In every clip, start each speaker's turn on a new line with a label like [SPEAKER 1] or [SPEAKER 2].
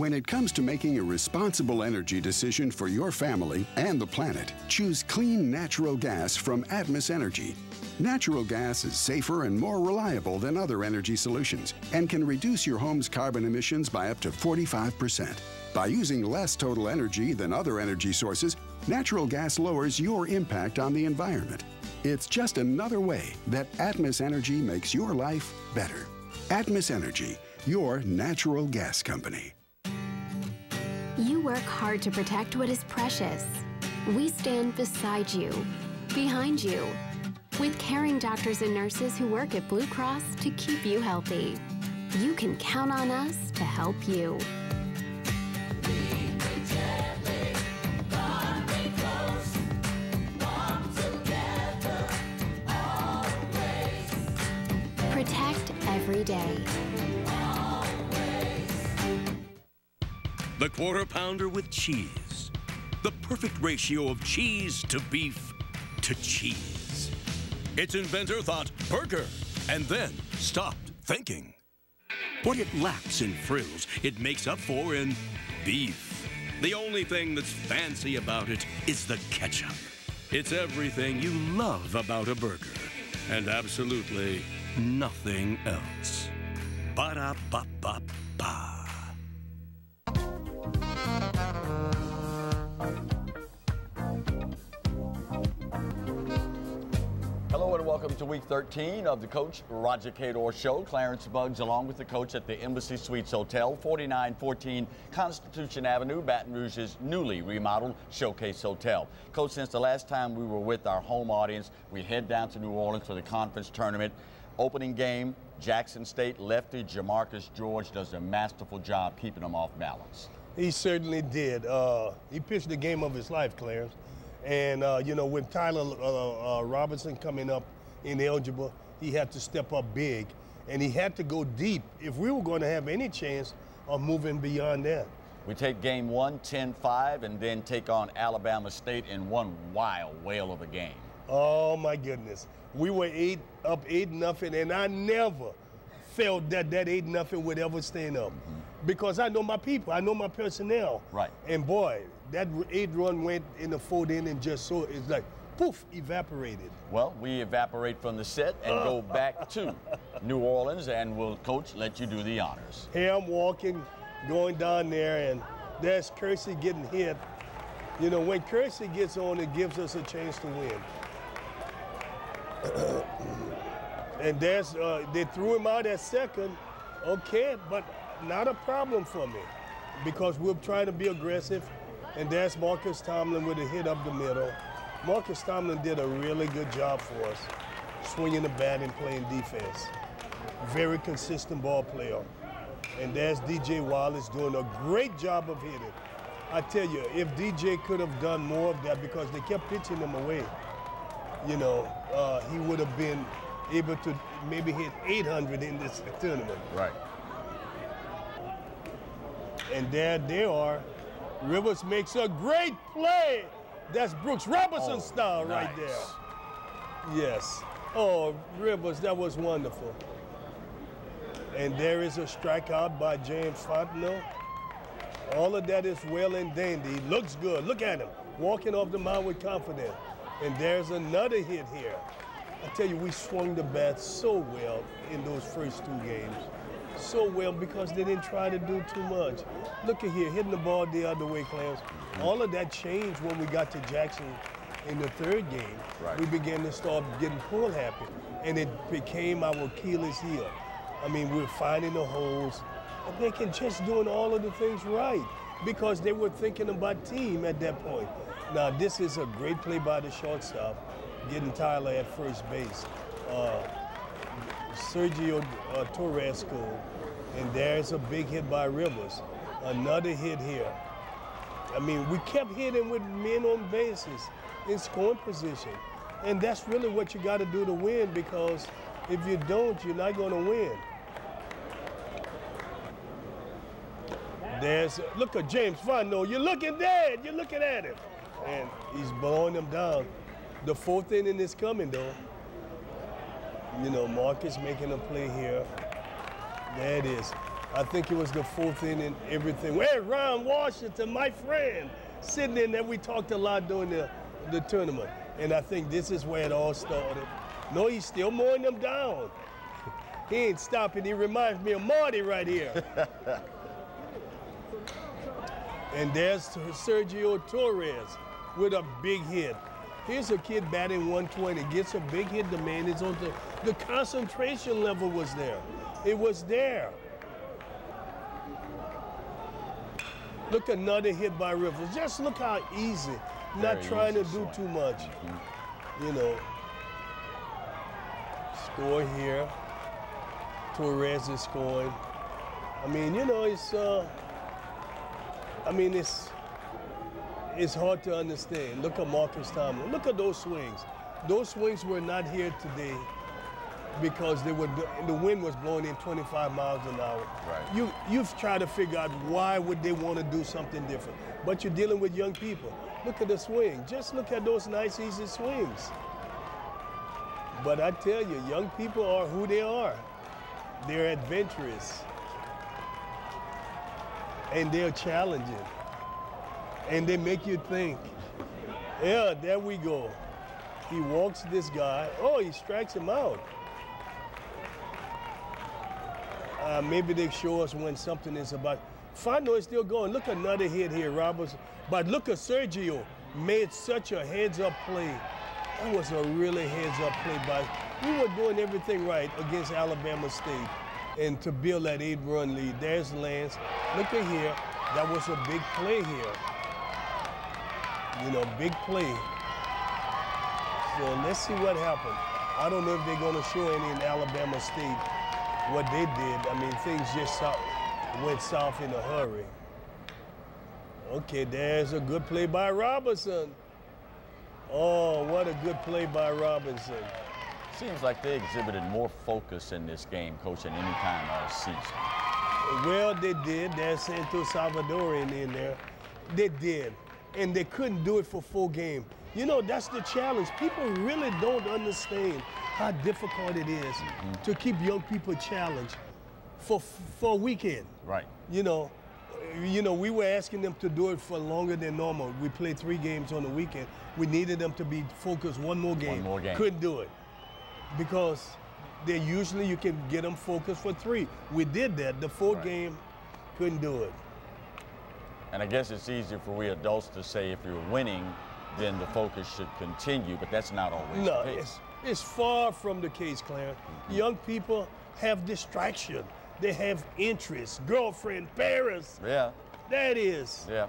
[SPEAKER 1] When it comes to making a responsible energy decision for your family and the planet, choose clean natural gas from Atmos Energy. Natural gas is safer and more reliable than other energy solutions and can reduce your home's carbon emissions by up to 45%. By using less total energy than other energy sources, natural gas lowers your impact on the environment. It's just another way that Atmos Energy makes your life better. Atmos Energy, your natural gas company.
[SPEAKER 2] You work hard to protect what is precious. We stand beside you, behind you, with caring doctors and nurses who work at Blue Cross to keep you healthy. You can count on us to help you. Protect every day.
[SPEAKER 3] The Quarter Pounder with cheese. The perfect ratio of cheese to beef to cheese. Its inventor thought burger and then stopped thinking. What it lacks in frills, it makes up for in beef. The only thing that's fancy about it is the ketchup. It's everything you love about a burger and absolutely nothing else. Ba-da-ba-ba-ba.
[SPEAKER 4] Hello and welcome to week 13 of the Coach Roger Cador Show. Clarence Buggs along with the coach at the Embassy Suites Hotel, 4914 Constitution Avenue, Baton Rouge's newly remodeled Showcase Hotel. Coach, since the last time we were with our home audience, we head down to New Orleans for the conference tournament. Opening game, Jackson State lefty Jamarcus George does a masterful job keeping them off balance.
[SPEAKER 5] He certainly did. He pitched the game of his life, Clarence. And, you know, with Tyler Robinson coming up ineligible, he had to step up big. And he had to go deep if we were going to have any chance of moving beyond that.
[SPEAKER 4] We take game one, 10-5, and then take on Alabama State in one wild whale of a game.
[SPEAKER 5] Oh, my goodness. We were up 8-0, and I never felt that 8-0 would ever stand up. Because I know my people, I know my personnel.
[SPEAKER 4] Right.
[SPEAKER 5] And boy, that 8-run went in the fourth inning just so, it's like, poof, evaporated.
[SPEAKER 4] Well, we evaporate from the set and go back to New Orleans, and we'll, Coach, let you do the honors.
[SPEAKER 5] Here I'm walking, going down there, and there's Kersey getting hit. You know, when Kersey gets on, it gives us a chance to win. And there's, they threw him out at second. Okay, but not a problem for me because we're trying to be aggressive. And there's Marcus Tomlin with a hit up the middle. Marcus Tomlin did a really good job for us, swinging the bat and playing defense. Very consistent ball player. And there's DJ Wallace doing a great job of hitting. I tell you, if DJ could have done more of that because they kept pitching him away, you know, he would have been able to maybe hit 800 in this tournament.
[SPEAKER 4] Right.
[SPEAKER 5] And there they are. Rivers makes a great play. That's Brooks Robinson style
[SPEAKER 4] nice.
[SPEAKER 5] right there. Yes. Oh, Rivers, that was wonderful. And there is a strikeout by James Fontenot. All of that is well and dandy. Looks good. Look at him, walking off the mound with confidence. And there's another hit here. I tell you, we swung the bat so well in those first two games. So well because they didn't try to do too much. Look at here, hitting the ball the other way, Clarence. All of that changed when we got to Jackson in the third game.
[SPEAKER 4] Right.
[SPEAKER 5] We began to start getting pull happy, and it became our Achilles heel. I mean, we're finding the holes, and they can just doing all of the things right because they were thinking about team at that point. Now, this is a great play by the shortstop, getting Tyler at first base. Sergio Torres scored, and there's a big hit by Rivers. Another hit here. I mean, we kept hitting with men on bases in scoring position, and that's really what you got to do to win because if you don't, you're not going to win. There's, look at James Fontenot. You're looking dead. You're looking at him. And he's blowing them down. The fourth inning is coming, though. You know, Marcus making a play here. There it is. I think it was the 4th inning, everything. Where's Ron Washington, my friend, sitting in there? We talked a lot during the tournament. And I think this is where it all started. No, he's still mowing them down. He ain't stopping. He reminds me of Marty right here. And there's Sergio Torres with a big hit. Here's a kid batting 120, gets a big hit. The man is on the concentration level was there. It was there. Look, another hit by Rivers. Just look how easy. Not trying to do too much. You know. Score here. Torres is scoring. I mean, you know, it's hard to understand. Look at Marcus Tomlin. Look at those swings. Those swings were not here today because the wind was blowing in 25 miles an hour. Right. You've tried to figure out why would they want to do something different. But you're dealing with young people. Look at the swing. Just look at those nice, easy swings. But I tell you, young people are who they are. They're adventurous. And they're challenging. And they make you think. Yeah, there we go. He walks this guy. Oh, he strikes him out. Maybe they show us when something is about. Fano is still going. Look, another hit here, Roberts. But look at Sergio. Made such a heads-up play. That was a really heads-up play by. We were doing everything right against Alabama State. And to build that 8-run lead. There's Lance. Look at here. That was a big play here. You know, big play. So let's see what happened. I don't know if they're going to show any in Alabama State what they did. I mean, things just went south in a hurry. Okay, there's a good play by Robinson. Oh, what a good play by Robinson.
[SPEAKER 4] Seems like they exhibited more focus in this game, Coach, than any time all season.
[SPEAKER 5] Well, they did. There's Santos Salvadorian in there. They did. And they couldn't do it for full game. You know, that's the challenge. People really don't understand how difficult it is to keep young people challenged for a weekend.
[SPEAKER 4] Right.
[SPEAKER 5] You know, we were asking them to do it for longer than normal. We played 3 games on the weekend. We needed them to be focused one more game. Couldn't do it because they usually you can get them focused for 3. We did that. The 4th game, couldn't do it.
[SPEAKER 4] And I guess it's easier for we adults to say if you're winning, then the focus should continue, but that's not always the case.
[SPEAKER 5] It's far from the case, Clarence. Young people have distraction. They have interests, girlfriend, parents.
[SPEAKER 4] Yeah.
[SPEAKER 5] That is.
[SPEAKER 4] Yeah.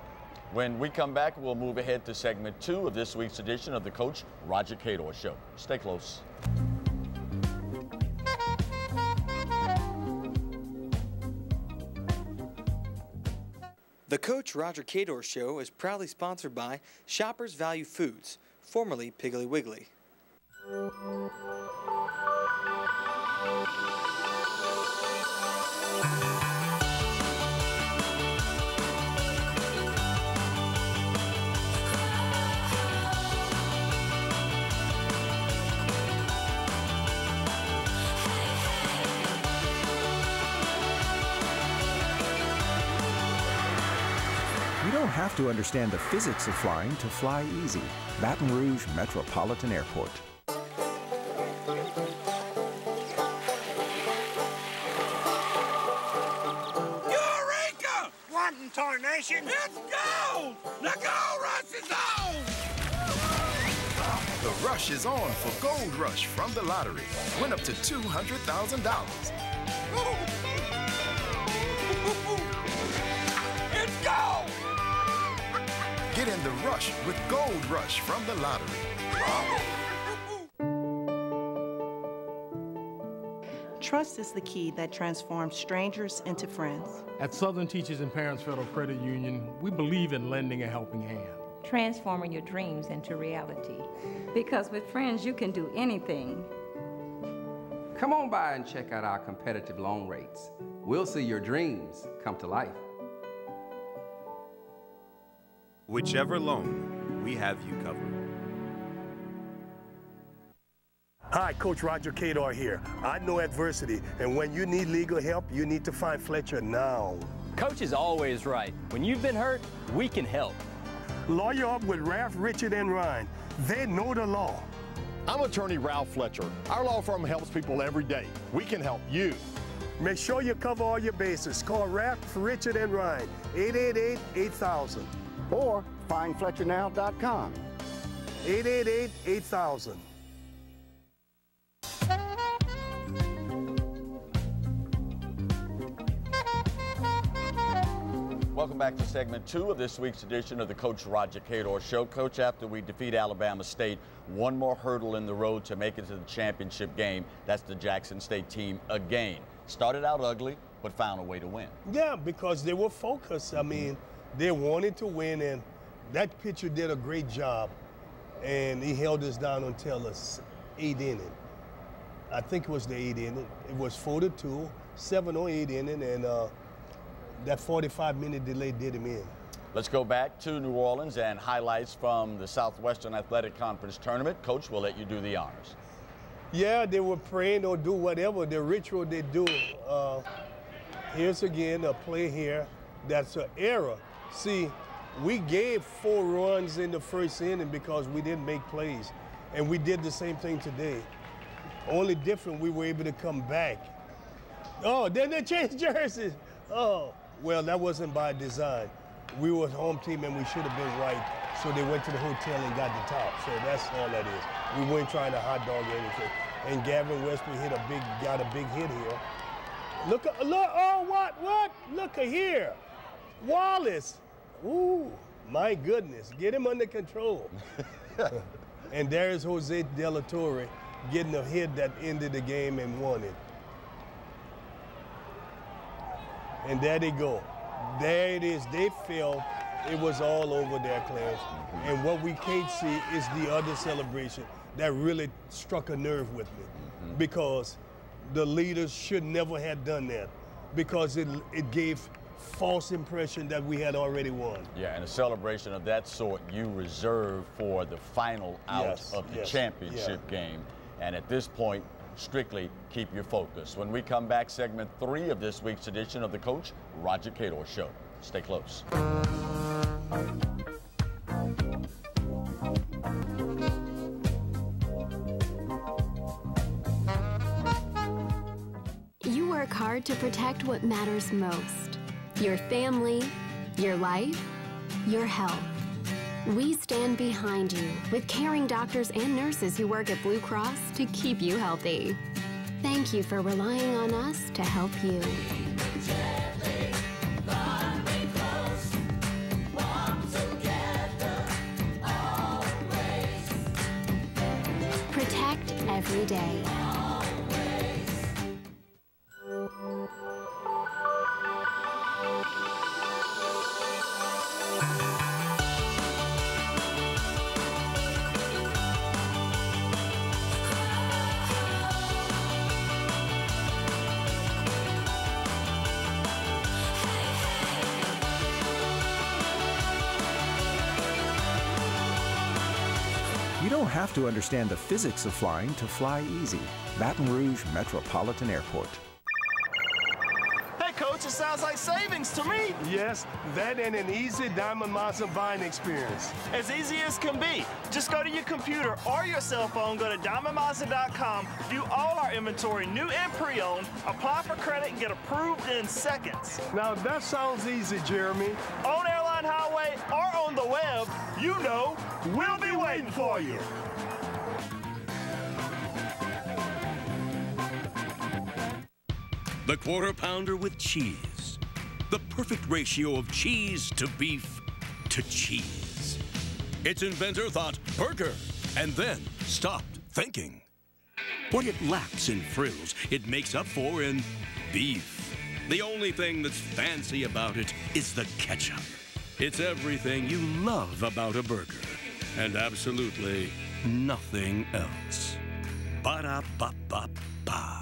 [SPEAKER 4] When we come back, we'll move ahead to segment 2 of this week's edition of the Coach Roger Cador Show. Stay close.
[SPEAKER 6] The Coach Roger Cador Show is proudly sponsored by Shoppers Value Foods, formerly Piggly Wiggly.
[SPEAKER 7] You don't have to understand the physics of flying to fly easy. Baton Rouge Metropolitan Airport.
[SPEAKER 8] Eureka! What in tarnation? It's gold! The gold rush is on!
[SPEAKER 9] The rush is on for Gold Rush from the lottery. Win up to $200,000.
[SPEAKER 8] It's gold!
[SPEAKER 9] Get in the rush with Gold Rush from the lottery.
[SPEAKER 10] Trust is the key that transforms strangers into friends.
[SPEAKER 11] At Southern Teachers and Parents Federal Credit Union, we believe in lending a helping hand.
[SPEAKER 12] Transforming your dreams into reality. Because with friends, you can do anything.
[SPEAKER 13] Come on by and check out our competitive loan rates. We'll see your dreams come to life.
[SPEAKER 14] Whichever loan, we have you covered.
[SPEAKER 5] Hi, Coach Roger Cador here. I know adversity, and when you need legal help, you need to find Fletcher now.
[SPEAKER 14] Coach is always right. When you've been hurt, we can help.
[SPEAKER 5] Lawyer up with Ralph, Richard, and Ryan. They know the law.
[SPEAKER 15] I'm attorney Ralph Fletcher. Our law firm helps people every day. We can help you.
[SPEAKER 5] Make sure you cover all your bases. Call Ralph, Richard, and Ryan, 888-8000.
[SPEAKER 16] Or find FletcherNow.com.
[SPEAKER 5] 888-8000.
[SPEAKER 4] Welcome back to segment 2 of this week's edition of the Coach Roger Cador Show. Coach, after we defeat Alabama State, one more hurdle in the road to make it to the championship game. That's the Jackson State team again. Started out ugly, but found a way to win.
[SPEAKER 5] Yeah, because they were focused. I mean, they wanted to win, and that pitcher did a great job, and he held us down until the 8th inning. I think it was the 8th inning. It was 4-2, 7 or 8 inning, and that 45-minute delay did him in.
[SPEAKER 4] Let's go back to New Orleans and highlights from the Southwestern Athletic Conference tournament. Coach, we'll let you do the honors.
[SPEAKER 5] Yeah, they were praying or do whatever, the ritual they do. Here's again a play here that's an error. See, we gave 4 runs in the first inning because we didn't make plays, and we did the same thing today. Only different, we were able to come back. Oh, then they changed jerseys. Oh, well, that wasn't by design. We were a home team and we should have been right, so they went to the hotel and got the top. So that's all that is. We weren't trying to hot dog anything. And Gavin Westbrook got a big hit here. Look, oh, what? Look here. Wallace. Ooh, my goodness. Get him under control. And there's Jose De La Torre getting a hit that ended the game and won it. And there they go. There it is. They felt it was all over there, Clarence. And what we can't see is the other celebration that really struck a nerve with me, because the leaders should never have done that, because it gave false impression that we had already won.
[SPEAKER 4] Yeah, and a celebration of that sort you reserve for the final out of the championship game. And at this point, strictly keep your focus. When we come back, segment 3 of this week's edition of the Coach Roger Cador Show. Stay close.
[SPEAKER 2] You work hard to protect what matters most: your family, your life, your health. We stand behind you with caring doctors and nurses who work at Blue Cross to keep you healthy. Thank you for relying on us to help you. Protect every day.
[SPEAKER 7] You don't have to understand the physics of flying to fly easy. Baton Rouge Metropolitan Airport.
[SPEAKER 17] Hey, Coach, it sounds like savings to me.
[SPEAKER 5] Yes, that and an easy Diamond Mazda buying experience.
[SPEAKER 17] As easy as can be. Just go to your computer or your cell phone, go to DiamondMazda.com, view all our inventory, new and pre-owned, apply for credit, and get approved in seconds.
[SPEAKER 5] Now, that sounds easy, Jeremy.
[SPEAKER 17] On Airline Highway or on the web, you know, we'll be waiting for you.
[SPEAKER 3] The Quarter Pounder with cheese. The perfect ratio of cheese to beef to cheese. Its inventor thought burger and then stopped thinking. What it lacks in frills, it makes up for in beef. The only thing that's fancy about it is the ketchup. It's everything you love about a burger and absolutely nothing else. Ba-da-ba-ba-ba.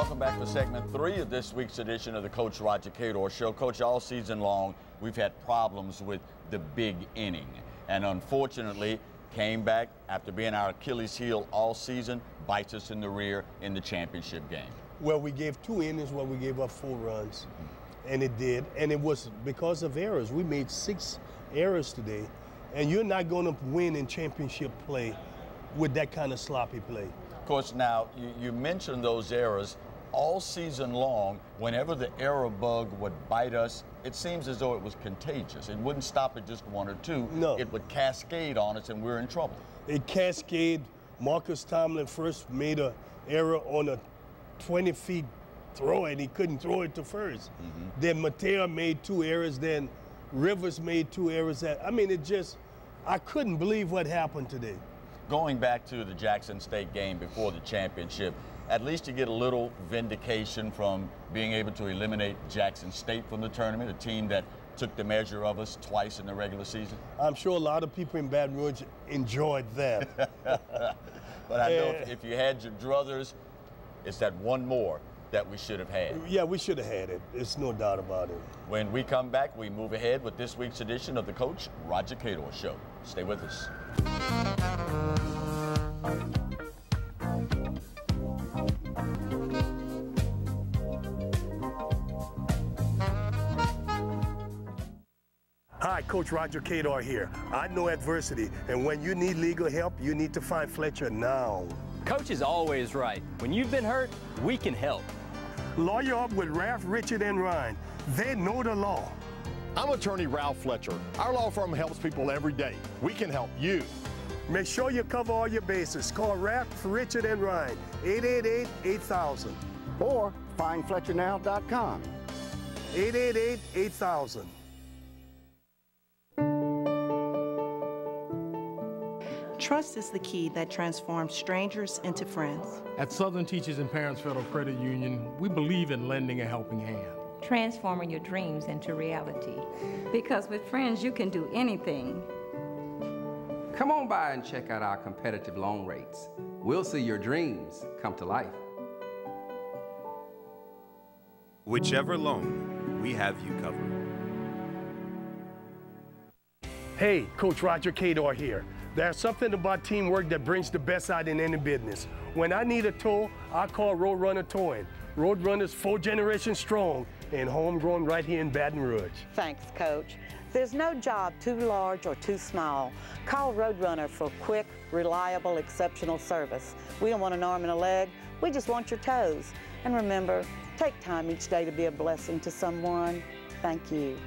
[SPEAKER 4] Welcome back to segment 3 of this week's edition of the Coach Roger Cador Show. Coach, all season long, we've had problems with the big inning. And unfortunately, came back after being our Achilles heel all season, bites us in the rear in the championship game.
[SPEAKER 5] Well, we gave 2 innings where we gave up 4 runs, and it did. And it was because of errors. We made 6 errors today, and you're not going to win in championship play with that kind of sloppy play.
[SPEAKER 4] Of course, now, you mentioned those errors. All season long, whenever the error bug would bite us, it seems as though it was contagious. It wouldn't stop at just 1 or 2.
[SPEAKER 5] No.
[SPEAKER 4] It would cascade on us, and we're in trouble.
[SPEAKER 5] It cascaded. Marcus Tomlin first made an error on a 20-feet throw, and he couldn't throw it to first. Then Mateo made 2 errors. Then Rivers made 2 errors. I mean, I couldn't believe what happened today.
[SPEAKER 4] Going back to the Jackson State game before the championship, at least you get a little vindication from being able to eliminate Jackson State from the tournament, a team that took the measure of us twice in the regular season.
[SPEAKER 5] I'm sure a lot of people in Baton Rouge enjoyed that.
[SPEAKER 4] But I know if you had your druthers, it's that one more that we should have had.
[SPEAKER 5] Yeah, we should have had it. There's no doubt about it.
[SPEAKER 4] When we come back, we move ahead with this week's edition of the Coach Roger Cador Show. Stay with us.
[SPEAKER 5] Hi, Coach Roger Cador here. I know adversity, and when you need legal help, you need to find Fletcher now.
[SPEAKER 14] Coach is always right. When you've been hurt, we can help.
[SPEAKER 5] Lawyer up with Ralph, Richard, and Ryan. They know the law.
[SPEAKER 15] I'm attorney Ralph Fletcher. Our law firm helps people every day. We can help you.
[SPEAKER 5] Make sure you cover all your bases. Call Ralph, Richard, and Ryan, 888-8000.
[SPEAKER 16] Or find FletcherNow.com.
[SPEAKER 5] 888-8000.
[SPEAKER 10] Trust is the key that transforms strangers into friends.
[SPEAKER 11] At Southern Teachers and Parents Federal Credit Union, we believe in lending a helping hand.
[SPEAKER 12] Transforming your dreams into reality. Because with friends, you can do anything.
[SPEAKER 13] Come on by and check out our competitive loan rates. We'll see your dreams come to life.
[SPEAKER 18] Whichever loan, we have you covered.
[SPEAKER 5] Hey, Coach Roger Cador here. There's something about teamwork that brings the best out in any business. When I need a tow, I call Roadrunner Towing. Roadrunner's 4 generations strong and homegrown right here in Baton Rouge.
[SPEAKER 19] Thanks, Coach. There's no job too large or too small. Call Roadrunner for quick, reliable, exceptional service. We don't want an arm and a leg. We just want your toes. And remember, take time each day to be a blessing to someone. Thank you.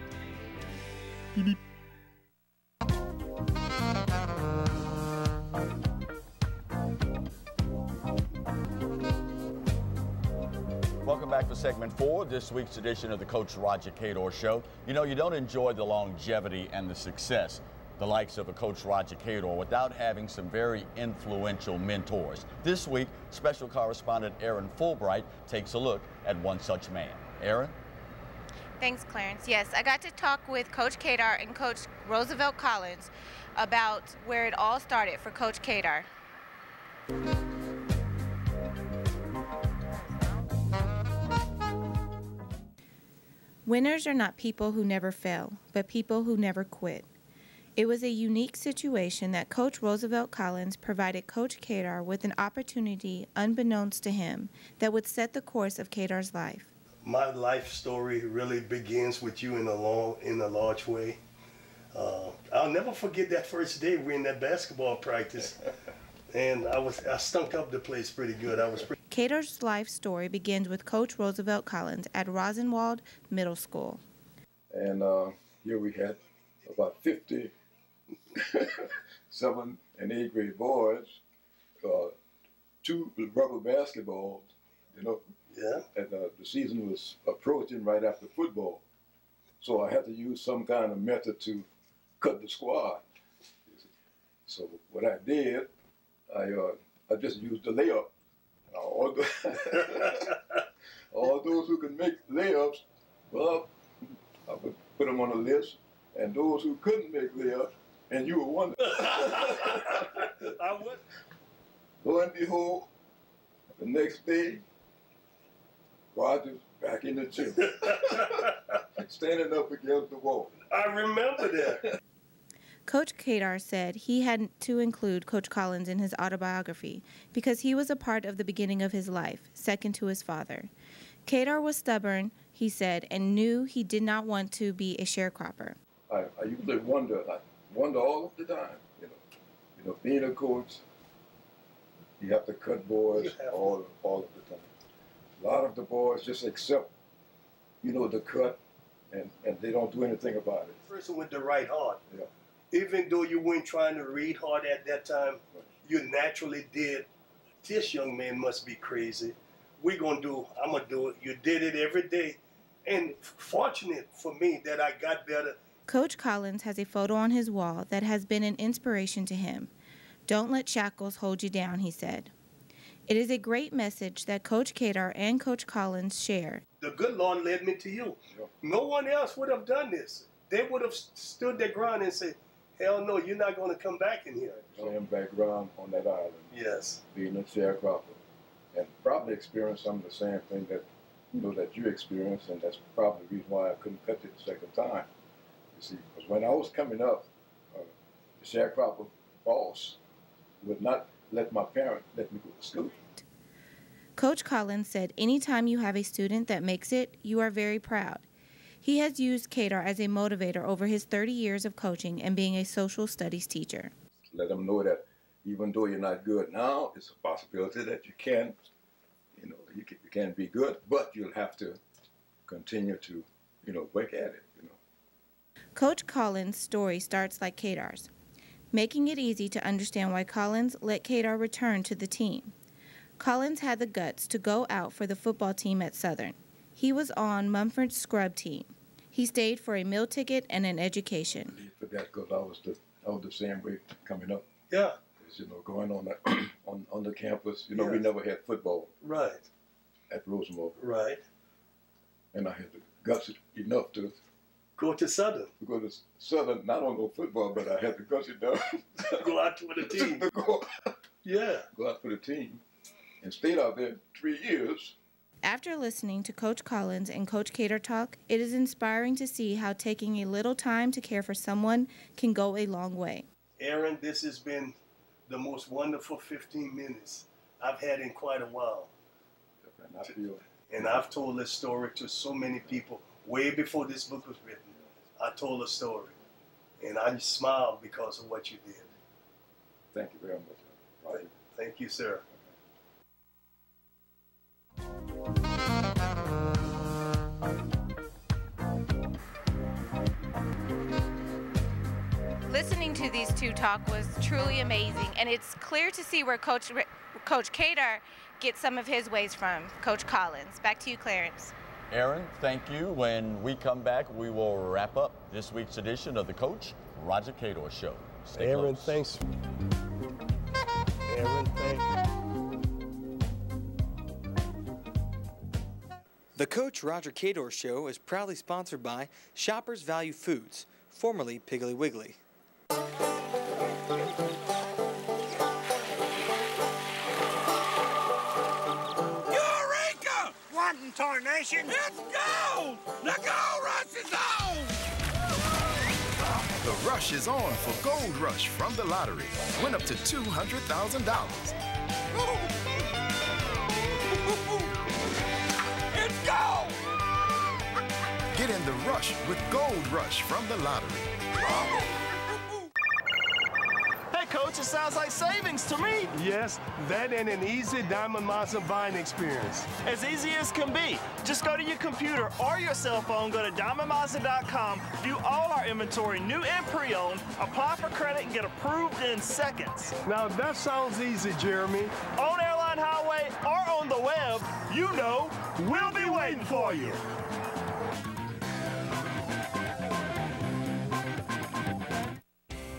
[SPEAKER 4] Welcome back to segment 4 of this week's edition of the Coach Roger Cador Show. You know, you don't enjoy the longevity and the success, the likes of a Coach Roger Cador, without having some very influential mentors. This week, special correspondent Aaron Fulbright takes a look at one such man. Aaron?
[SPEAKER 20] Thanks, Clarence. Yes, I got to talk with Coach Cador and Coach Roosevelt Collins about where it all started for Coach Cador.
[SPEAKER 21] Winners are not people who never fail, but people who never quit. It was a unique situation that Coach Roosevelt Collins provided Coach Cador with an opportunity unbeknownst to him that would set the course of Cador's life.
[SPEAKER 5] My life story really begins with you in a large way. I'll never forget that first day we were in that basketball practice, and I stunk up the place pretty good.
[SPEAKER 21] Cador's life story begins with Coach Roosevelt Collins at Rosenwald Middle School.
[SPEAKER 22] And here we had about 50 7th and 8th grade boys, 2 rubber basketballs, you know.
[SPEAKER 5] Yeah.
[SPEAKER 22] And the season was approaching right after football. So I had to use some kind of method to cut the squad. So what I did, I just used the layup. All those who could make layups, well, I would put them on a list, and those who couldn't make layups, and you were one.
[SPEAKER 5] I would.
[SPEAKER 22] Lo and behold, the next day, Rogers back in the gym. Standing up against the wall.
[SPEAKER 5] I remember that.
[SPEAKER 21] Coach Cador said he had to include Coach Collins in his autobiography because he was a part of the beginning of his life, second to his father. Cador was stubborn, he said, and knew he did not want to be a sharecropper.
[SPEAKER 22] I usually wonder all of the time, you know, being a coach, you have to cut boys all of the time. A lot of the boys just accept, you know, the cut, and they don't do anything about it.
[SPEAKER 5] Person with the right heart.
[SPEAKER 22] Yeah.
[SPEAKER 5] Even though you weren't trying to read hard at that time, you naturally did. This young man must be crazy. I'm going to do it. You did it every day. And fortunate for me that I got better.
[SPEAKER 21] Coach Collins has a photo on his wall that has been an inspiration to him. Don't let shackles hold you down, he said. It is a great message that Coach Cador and Coach Collins share.
[SPEAKER 5] The good Lord led me to you. Sure. No one else would have done this. They would have stood their ground and said, hell no, you're not going to come back in here.
[SPEAKER 22] Same background on that island.
[SPEAKER 5] Yes.
[SPEAKER 22] Being a sharecropper. And probably experienced some of the same thing that, you know, that you experienced, and that's probably the reason why I couldn't cut it the second time. You see, because when I was coming up, the sharecropper boss would not let my parents let me go to school.
[SPEAKER 21] Coach Collins said anytime you have a student that makes it, you are very proud. He has used Cador as a motivator over his 30 years of coaching and being a social studies teacher.
[SPEAKER 22] Let them know that even though you're not good now, it's a possibility that you can, you know, you can be good, but you'll have to continue to, you know, work at it, you know.
[SPEAKER 21] Coach Collins' story starts like Cador's, making it easy to understand why Collins let Cador return to the team. Collins had the guts to go out for the football team at Southern. He was on Mumford's scrub team. He stayed for a meal ticket and an education.
[SPEAKER 22] I forgot because I was the same way coming up.
[SPEAKER 5] Yeah.
[SPEAKER 22] You know, going on the campus, you know, we never had football.
[SPEAKER 5] Right.
[SPEAKER 22] At Rosenberg.
[SPEAKER 5] Right.
[SPEAKER 22] And I had the guts enough to
[SPEAKER 5] go to Southern.
[SPEAKER 22] Go to Southern, not on no football, but I had the guts enough to
[SPEAKER 5] go out for the team.
[SPEAKER 22] Go out for the team, and stayed out there 3 years.
[SPEAKER 21] After listening to Coach Collins and Coach Cador talk, it is inspiring to see how taking a little time to care for someone can go a long way.
[SPEAKER 5] Aaron, this has been the most wonderful 15 minutes I've had in quite a while. And I've told this story to so many people way before this book was written. I told a story, and I smiled because of what you did.
[SPEAKER 22] Thank you very much.
[SPEAKER 5] Thank you, sir.
[SPEAKER 20] Listening to these two talk was truly amazing, and it's clear to see where Coach Cador gets some of his ways from Coach Collins. Back to you, Clarence.
[SPEAKER 4] Aaron, thank you. When we come back, we will wrap up this week's edition of the Coach Roger Cador Show. Stay
[SPEAKER 5] Aaron,
[SPEAKER 4] close.
[SPEAKER 5] thanks. Aaron, thanks.
[SPEAKER 1] The Coach Roger Cador Show is proudly sponsored by Shoppers Value Foods, formerly Piggly Wiggly.
[SPEAKER 8] Eureka! What in tarnation? It's gold! The gold rush is on!
[SPEAKER 9] The rush is on for Gold Rush from the lottery. Win up to $200,000.
[SPEAKER 8] It's gold!
[SPEAKER 9] Get in the rush with Gold Rush from the lottery.
[SPEAKER 17] Hey, Coach, it sounds like savings to me.
[SPEAKER 5] Yes, that and an easy Diamond Mazda buying experience.
[SPEAKER 17] As easy as can be. Just go to your computer or your cell phone, go to DiamondMazda.com, view all our inventory, new and pre-owned, apply for credit, and get approved in seconds.
[SPEAKER 5] Now, that sounds easy, Jeremy.
[SPEAKER 17] On Airline Highway or on the web, you know, we'll be waiting for you.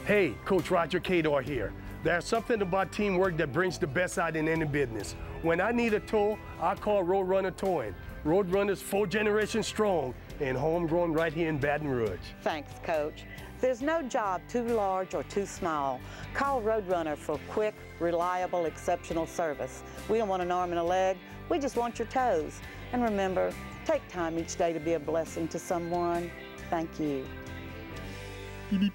[SPEAKER 5] Hey, Coach Roger Cador here. There's something about teamwork that brings the best out in any business. When I need a tow, I call Roadrunner Towing. Roadrunner's 4 generations strong and homegrown right here in Baton Rouge.
[SPEAKER 19] Thanks, Coach. There's no job too large or too small. Call Roadrunner for quick, reliable, exceptional service. We don't want an arm and a leg. We just want your toes. And remember, take time each day to be a blessing to someone. Thank you.
[SPEAKER 5] Beep, beep.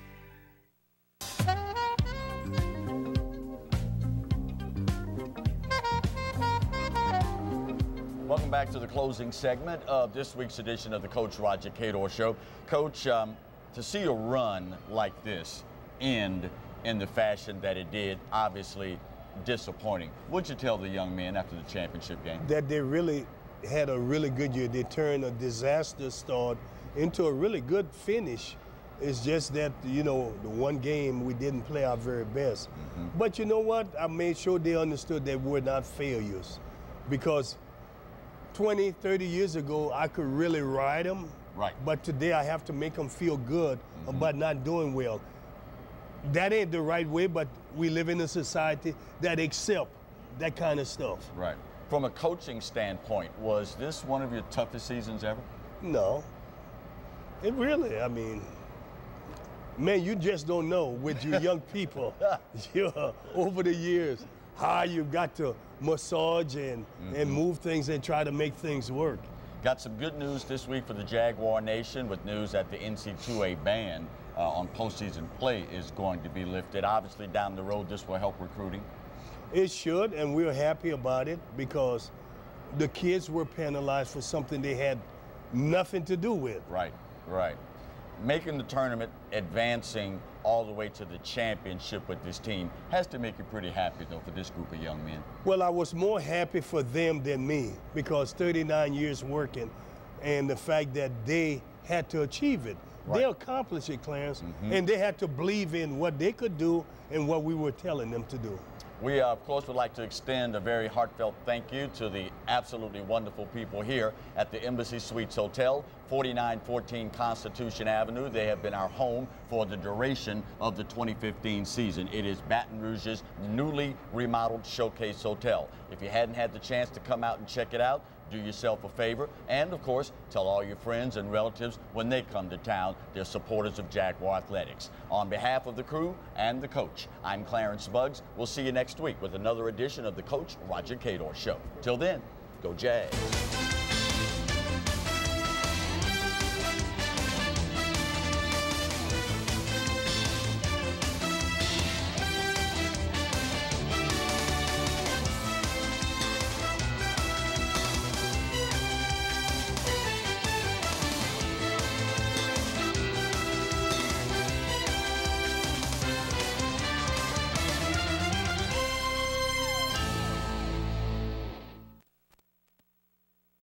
[SPEAKER 4] Welcome back to the closing segment of this week's edition of the Coach Roger Cador Show. Coach, to see a run like this end in the fashion that it did, obviously disappointing. What'd you tell the young men after the championship game?
[SPEAKER 5] That they really had a really good year. They turned a disaster start into a really good finish. It's just that, you know, the one game we didn't play our very best. But you know what? I made sure they understood that we're not failures. Because 20, 30 years ago, I could really ride them.
[SPEAKER 4] Right.
[SPEAKER 5] But today I have to make them feel good about not doing well. That ain't the right way, but we live in a society that accepts that kind of stuff.
[SPEAKER 4] Right. From a coaching standpoint, was this one of your toughest seasons ever?
[SPEAKER 5] No. It really, I mean, man, you just don't know with you young people, over the years, how you got to massage and move things and try to make things work.
[SPEAKER 4] Got some good news this week for the Jaguar Nation with news that the NC2A ban on postseason play is going to be lifted. Obviously, down the road, this will help recruiting.
[SPEAKER 5] It should, and we're happy about it because the kids were penalized for something they had nothing to do with.
[SPEAKER 4] Right, right. Making the tournament, advancing all the way to the championship with this team has to make you pretty happy, though, for this group of young men.
[SPEAKER 5] Well, I was more happy for them than me because 39 years working and the fact that they had to achieve it. Right. They accomplished it, Clarence, and they had to believe in what they could do and what we were telling them to do.
[SPEAKER 4] We, of course, would like to extend a very heartfelt thank you to the absolutely wonderful people here at the Embassy Suites Hotel, 4914 Constitution Avenue. They have been our home for the duration of the 2015 season. It is Baton Rouge's newly remodeled Showcase Hotel. If you hadn't had the chance to come out and check it out, do yourself a favor, and of course, tell all your friends and relatives when they come to town, they're supporters of Jaguar Athletics. On behalf of the crew and the coach, I'm Clarence Buggs. We'll see you next week with another edition of the Coach Roger Cador Show. Till then, go Jags.